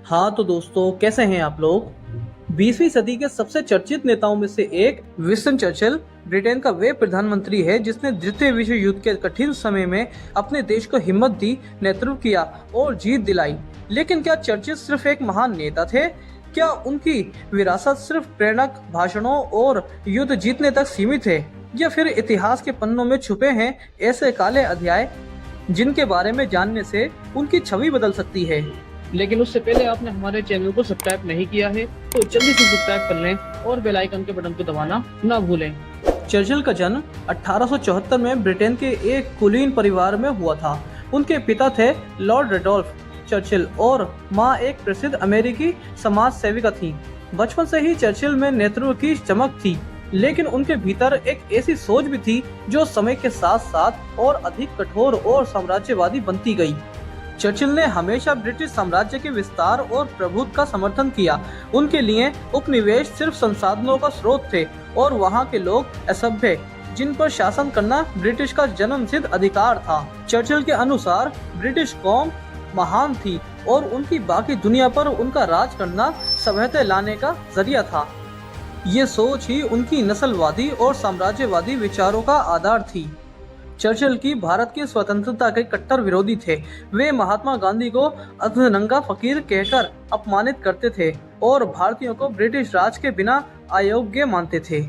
हाँ तो दोस्तों, कैसे हैं आप लोग। 20वीं सदी के सबसे चर्चित नेताओं में से एक विंस्टन चर्चिल ब्रिटेन का वे प्रधानमंत्री है जिसने द्वितीय विश्व युद्ध के कठिन समय में अपने देश को हिम्मत दी, नेतृत्व किया और जीत दिलाई। लेकिन क्या चर्चिल सिर्फ एक महान नेता थे? क्या उनकी विरासत सिर्फ प्रेरक भाषणों और युद्ध जीतने तक सीमित है, या फिर इतिहास के पन्नों में छुपे हैं ऐसे काले अध्याय जिनके बारे में जानने से उनकी छवि बदल सकती है? लेकिन उससे पहले आपने हमारे चैनल को सब्सक्राइब नहीं किया है तो जल्दी से सब्सक्राइब कर लें और बेल आइकन के बटन को दबाना ना भूलें। चर्चिल का जन्म 1874 में ब्रिटेन के एक कुलीन परिवार में हुआ था। उनके पिता थे लॉर्ड रेडोल्फ चर्चिल और मां एक प्रसिद्ध अमेरिकी समाज सेविका थी। बचपन से ही चर्चिल में नेतृत्व की चमक थी, लेकिन उनके भीतर एक ऐसी सोच भी थी जो समय के साथ साथ और अधिक कठोर और साम्राज्यवादी बनती गई। चर्चिल ने हमेशा ब्रिटिश साम्राज्य के विस्तार और प्रभुत्व का समर्थन किया। उनके लिए उपनिवेश सिर्फ संसाधनों का स्रोत थे और वहां के लोग असभ्य जिन पर शासन करना ब्रिटिश का जन्मसिद्ध अधिकार था। चर्चिल के अनुसार ब्रिटिश कौम महान थी और उनकी बाकी दुनिया पर उनका राज करना सभ्यता लाने का जरिया था। ये सोच ही उनकी नस्लवादी और साम्राज्यवादी विचारों का आधार थी। चर्चिल की भारत की स्वतंत्रता के कट्टर विरोधी थे। वे महात्मा गांधी को अधनंगा फकीर कहकर अपमानित करते थे और भारतीयों को ब्रिटिश राज के बिना अयोग्य मानते थे।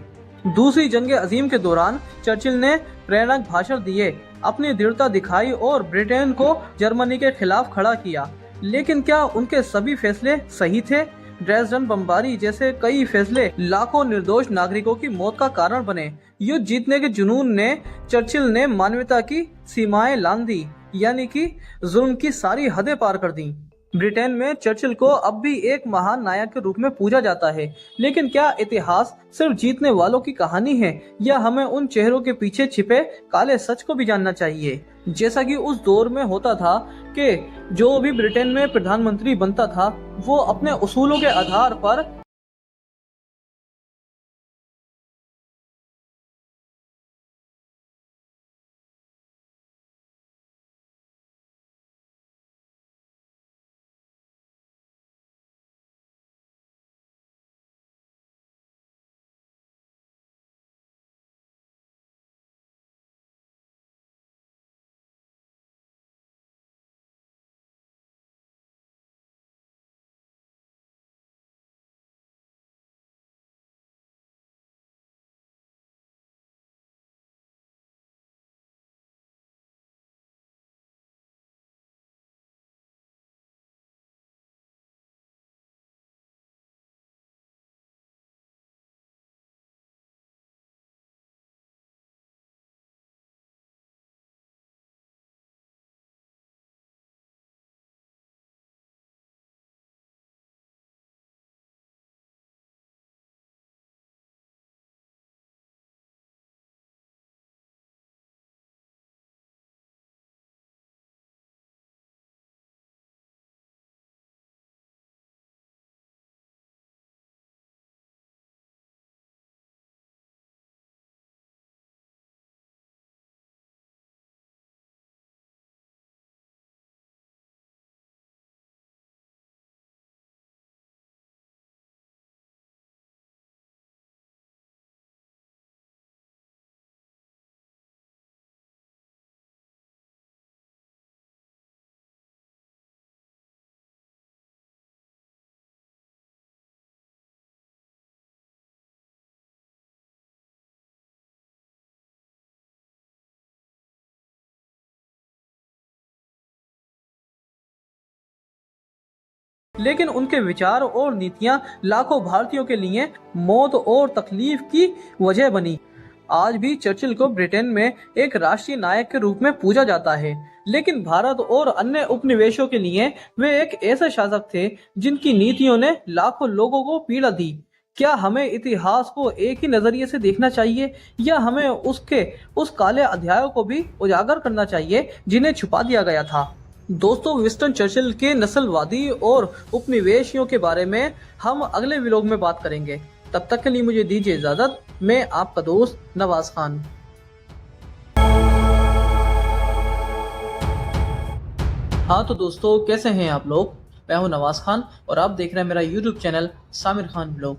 दूसरी जंग अजीम के दौरान चर्चिल ने प्रेरक भाषण दिए, अपनी दृढ़ता दिखाई और ब्रिटेन को जर्मनी के खिलाफ खड़ा किया। लेकिन क्या उनके सभी फैसले सही थे? ड्रेसडन बमबारी जैसे कई फैसले लाखों निर्दोष नागरिकों की मौत का कारण बने। युद्ध जीतने के जुनून ने चर्चिल ने मानवता की सीमाएं लांघ दी, यानी कि जुल्म की सारी हदें पार कर दी। ब्रिटेन में चर्चिल को अब भी एक महान नायक के रूप में पूजा जाता है। लेकिन क्या इतिहास सिर्फ जीतने वालों की कहानी है, या हमें उन चेहरों के पीछे छिपे काले सच को भी जानना चाहिए? जैसा कि उस दौर में होता था कि जो भी ब्रिटेन में प्रधानमंत्री बनता था वो अपने उसूलों के आधार पर लेकिन उनके विचार और नीतियां लाखों भारतीयों के लिए मौत और तकलीफ की वजह बनी। आज भी चर्चिल को ब्रिटेन में एक राष्ट्रीय नायक के रूप में पूजा जाता है, लेकिन भारत और अन्य उपनिवेशों के लिए वे एक ऐसे शासक थे जिनकी नीतियों ने लाखों लोगों को पीड़ा दी। क्या हमें इतिहास को एक ही नजरिए से देखना चाहिए, या हमें उस काले अध्यायों को भी उजागर करना चाहिए जिन्हें छुपा दिया गया था? दोस्तों, विंस्टन चर्चिल के नस्लवादी और उपनिवेशियों के बारे में हम अगले व्लॉग में बात करेंगे। तब तक के लिए मुझे दीजिए इजाजत। मैं आपका दोस्त नवाज खान। हाँ तो दोस्तों, कैसे हैं आप लोग। मैं हूं नवाज खान और आप देख रहे हैं मेरा यूट्यूब चैनल सामिर खान ब्लॉग।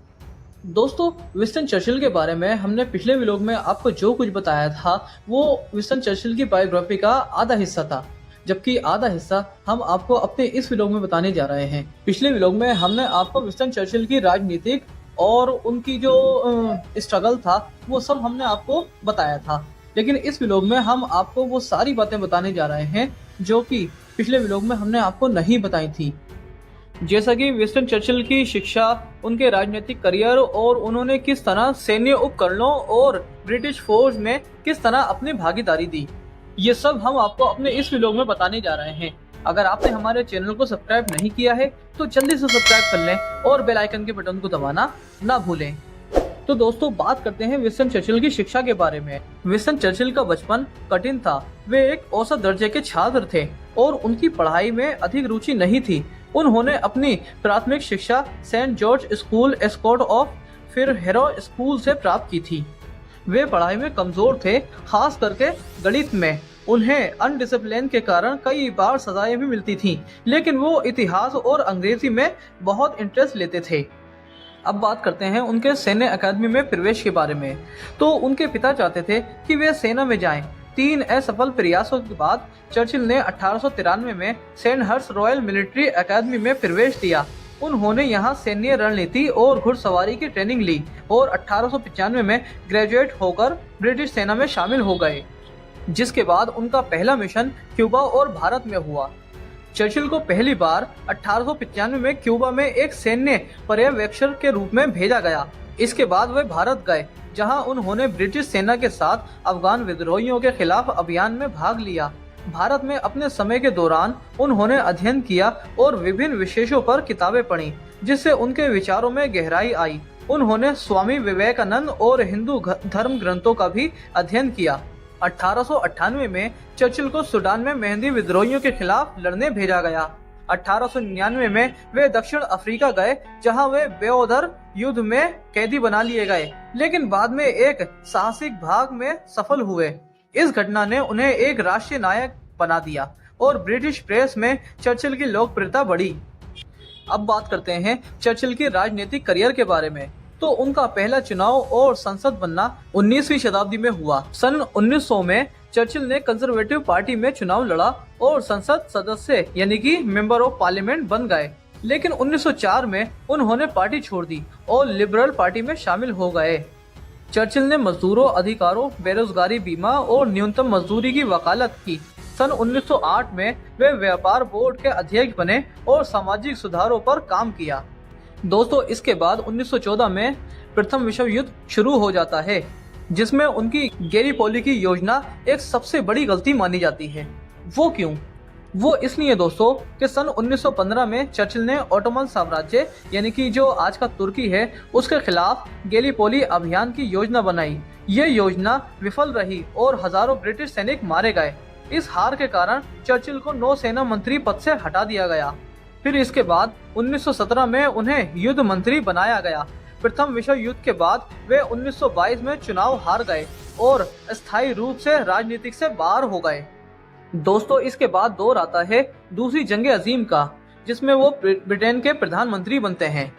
दोस्तों, विंस्टन चर्चिल के बारे में हमने पिछले व्लॉग में आपको जो कुछ बताया था वो विंस्टन चर्चिल की बायोग्राफी का आधा हिस्सा था, जबकि आधा हिस्सा हम आपको अपने इस व्लॉग में बताने जा रहे हैं। पिछले व्लॉग में हमने आपको विंस्टन चर्चिल की राजनीतिक और उनकी जो स्ट्रगल था वो सब हमने आपको बताया था, लेकिन इस व्लॉग में हम आपको वो सारी बातें बताने जा रहे हैं जो कि पिछले व्लॉग में हमने आपको नहीं बताई थी। जैसा कि विंस्टन चर्चिल की शिक्षा, उनके राजनीतिक करियर और उन्होंने किस तरह सैन्य उपकरणों और ब्रिटिश फौज में किस तरह अपनी भागीदारी दी, ये सब हम आपको अपने इस व्लॉग में बताने जा रहे हैं। अगर आपने हमारे चैनल को सब्सक्राइब नहीं किया है तो जल्दी से सब्सक्राइब कर लें और बेल आइकन के बटन को दबाना ना भूलें। तो दोस्तों, बात करते हैं विंस्टन चर्चिल की शिक्षा के बारे में। विंस्टन चर्चिल का बचपन कठिन था। वे एक औसत दर्जे के छात्र थे और उनकी पढ़ाई में अधिक रुचि नहीं थी। उन्होंने अपनी प्राथमिक शिक्षा सेंट जॉर्ज स्कूल एस्कॉट ऑफ फिर हेरो स्कूल से प्राप्त की थी। वे पढ़ाई में कमजोर थे, खास करके गणित में। उन्हें अनडिसिप्लिन के कारण कई बार सजाएं भी मिलती थीं, लेकिन वो इतिहास और अंग्रेजी में बहुत इंटरेस्ट लेते थे। अब बात करते हैं उनके सैन्य अकादमी में प्रवेश के बारे में। तो उनके पिता चाहते थे कि वे सेना में जाएं। 3 असफल प्रयासों के बाद चर्चिल ने 1893 में सेंट हर्स रॉयल मिलिट्री अकादमी में प्रवेश दिया। उन्होंने यहाँ सैन्य रणनीति और घुड़सवारी की ट्रेनिंग ली और 1895 में ग्रेजुएट होकर ब्रिटिश सेना में शामिल हो गए, जिसके बाद उनका पहला मिशन क्यूबा और भारत में हुआ। चर्चिल को पहली बार 1895 में क्यूबा में एक सैन्य पर्यवेक्षक के रूप में भेजा गया। इसके बाद वे भारत गए, जहां उन्होंने ब्रिटिश सेना के साथ अफगान विद्रोहियों के खिलाफ अभियान में भाग लिया। भारत में अपने समय के दौरान उन्होंने अध्ययन किया और विभिन्न विषयों पर किताबें पढ़ी, जिससे उनके विचारों में गहराई आई। उन्होंने स्वामी विवेकानंद और हिंदू धर्म ग्रंथों का भी अध्ययन किया। 1898 में चर्चिल को सूडान में मेहंदी विद्रोहियों के खिलाफ लड़ने भेजा गया। 1899 में वे दक्षिण अफ्रीका गए, जहां वे बेओदर युद्ध में कैदी बना लिए गए, लेकिन बाद में एक साहसिक भाग में सफल हुए। इस घटना ने उन्हें एक राष्ट्रीय नायक बना दिया और ब्रिटिश प्रेस में चर्चिल की लोकप्रियता बढ़ी। अब बात करते हैं चर्चिल के राजनीतिक करियर के बारे में। तो उनका पहला चुनाव और संसद बनना 19वीं शताब्दी में हुआ। सन 1900 में चर्चिल ने कंजर्वेटिव पार्टी में चुनाव लड़ा और संसद सदस्य यानी कि मेंबर ऑफ पार्लियामेंट बन गए, लेकिन 1904 में उन्होंने पार्टी छोड़ दी और लिबरल पार्टी में शामिल हो गए। चर्चिल ने मजदूरों अधिकारों, बेरोजगारी बीमा और न्यूनतम मजदूरी की वकालत की। सन 1908 में वे व्यापार बोर्ड के अध्यक्ष बने और सामाजिक सुधारों पर काम किया। दोस्तों, इसके बाद 1914 में प्रथम विश्व युद्ध शुरू हो जाता है, जिसमें उनकी गैरीपोली की योजना एक सबसे बड़ी गलती मानी जाती है। वो क्यों? वो इसलिए दोस्तों कि सन 1915 में चर्चिल ने ओटोमन साम्राज्य यानी कि जो आज का तुर्की है उसके खिलाफ गैलीपोली अभियान की योजना बनाई। ये योजना विफल रही और हजारों ब्रिटिश सैनिक मारे गए। इस हार के कारण चर्चिल को नौसेना मंत्री पद से हटा दिया गया। फिर इसके बाद 1917 में उन्हें युद्ध मंत्री बनाया गया। प्रथम विश्व युद्ध के बाद वे 1922 में चुनाव हार गए और अस्थायी रूप से राजनीतिक से बाहर हो गए। दोस्तों, इसके बाद दौर आता है दूसरी जंग अजीम का, जिसमें वो ब्रिटेन के प्रधानमंत्री बनते हैं।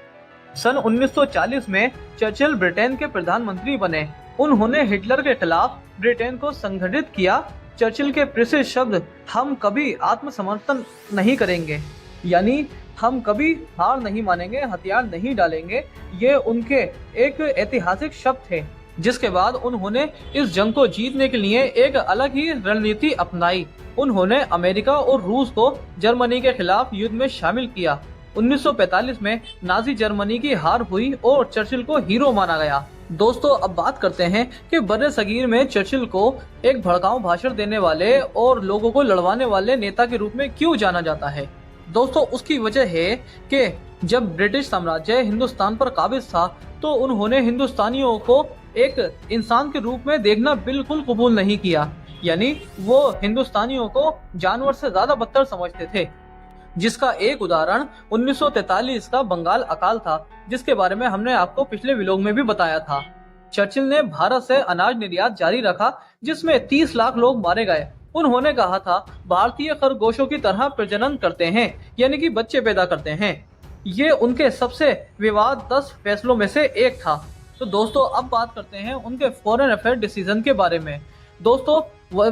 सन 1940 में चर्चिल ब्रिटेन के प्रधानमंत्री बने। उन्होंने हिटलर के खिलाफ ब्रिटेन को संगठित किया। चर्चिल के प्रसिद्ध शब्द "हम कभी आत्मसमर्पण नहीं करेंगे" यानी हम कभी हार नहीं मानेंगे, हथियार नहीं डालेंगे, ये उनके एक ऐतिहासिक शब्द थे। जिसके बाद उन्होंने इस जंग को जीतने के लिए एक अलग ही रणनीति अपनाई। उन्होंने अमेरिका और रूस को जर्मनी के खिलाफ युद्ध में शामिल किया। 1945 में नाजी जर्मनी की हार हुई और चर्चिल को हीरो माना गया। दोस्तों, अब बात करते हैं कि बर्रे सगीर में चर्चिल को एक भड़काऊ भाषण देने वाले और लोगों को लड़वाने वाले नेता के रूप में क्यों जाना जाता है। दोस्तों, उसकी वजह है कि जब ब्रिटिश साम्राज्य हिंदुस्तान पर काबिज था तो उन्होंने हिंदुस्तानियों को एक इंसान के रूप में देखना बिल्कुल कबूल नहीं किया। यानी वो हिंदुस्तानियों को जानवर से ज्यादा बदतर समझते थे, जिसका एक उदाहरण 1943 का बंगाल अकाल था, जिसके बारे में हमने आपको पिछले व्लॉग में भी बताया था। चर्चिल ने भारत से अनाज निर्यात जारी रखा, जिसमें 30 लाख लोग मारे गए उन्होंने कहा था, भारतीय खरगोशों की तरह प्रजनन करते हैं, यानी कि बच्चे पैदा करते हैं। ये उनके सबसे विवादास्पद फैसलों में से एक था। तो दोस्तों अब बात करते हैं उनके फॉरेन अफेयर डिसीजन के बारे में। दोस्तों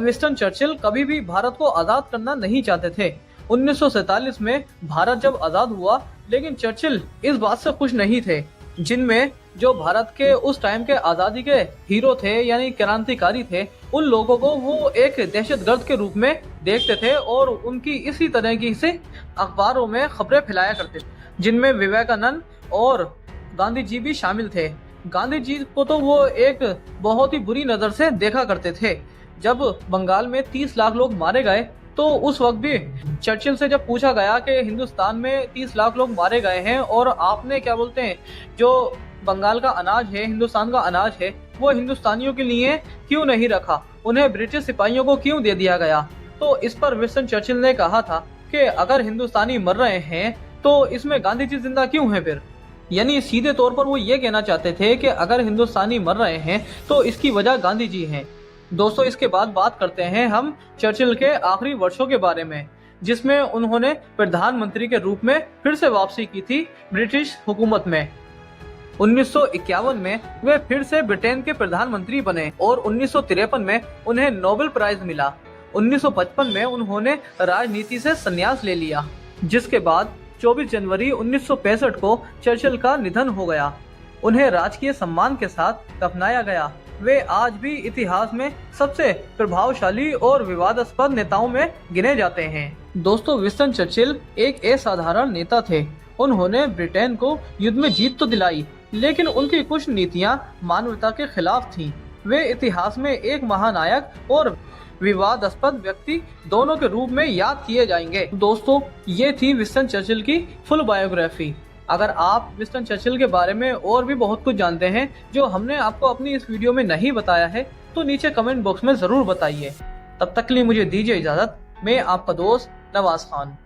विंस्टन चर्चिल कभी भी भारत को आजाद करना नहीं चाहते थे। 1947 में भारत जब आजाद हुआ, लेकिन चर्चिल इस बात से खुश नहीं थे। जिनमें जो भारत के उस टाइम के आजादी के हीरो थे, यानी क्रांतिकारी थे, उन लोगों को वो एक दहशतगर्द के रूप में देखते थे और उनकी इसी तरह की से अखबारों में खबरें फैलाया करते थे, जिनमें विवेकानंद और गांधी जी भी शामिल थे। गांधी जी को तो वो एक बहुत ही बुरी नजर से देखा करते थे। जब बंगाल में 30 लाख लोग मारे गए, तो उस वक्त भी चर्चिल से जब पूछा गया कि हिंदुस्तान में 30 लाख लोग मारे गए हैं और आपने क्या बोलते हैं, जो बंगाल का अनाज है, हिंदुस्तान का अनाज है, वो हिंदुस्तानियों के लिए क्यों नहीं रखा, उन्हें ब्रिटिश सिपाहियों को क्यों दे दिया गया। तो इस पर विंस्टन चर्चिल ने कहा था कि अगर हिंदुस्तानी मर रहे हैं तो इसमें गांधी जी जिंदा क्यों हैं फिर। यानी सीधे तौर पर वो ये कहना चाहते थे कि अगर हिंदुस्तानी मर रहे हैं तो इसकी वजह गांधी जी हैं। दोस्तों इसके बाद बात करते हैं हम चर्चिल के आखिरी वर्षों के बारे में, जिसमें उन्होंने प्रधानमंत्री के रूप में फिर से वापसी की थी ब्रिटिश हुकूमत में। 1951 में वे फिर से ब्रिटेन के प्रधानमंत्री बने और 1953 में उन्हें नोबेल प्राइज मिला। 1955 में उन्होंने राजनीति से संन्यास ले लिया, जिसके बाद 24 जनवरी 1965 को चर्चिल का निधन हो गया। उन्हें राजकीय सम्मान के साथ दफनाया गया। वे आज भी इतिहास में सबसे प्रभावशाली और विवादास्पद नेताओं में गिने जाते हैं। दोस्तों विंस्टन चर्चिल एक असाधारण नेता थे। उन्होंने ब्रिटेन को युद्ध में जीत तो दिलाई, लेकिन उनकी कुछ नीतियां मानवता के खिलाफ थीं। वे इतिहास में एक महानायक और विवादास्पद व्यक्ति दोनों के रूप में याद किए जाएंगे। दोस्तों ये थी विंस्टन चर्चिल की फुल बायोग्राफी। अगर आप विंस्टन चर्चिल के बारे में और भी बहुत कुछ जानते हैं जो हमने आपको अपनी इस वीडियो में नहीं बताया है, तो नीचे कमेंट बॉक्स में जरूर बताइए। तब तक के लिए मुझे दीजिए इजाजत। मैं आपका दोस्त नवाज खान।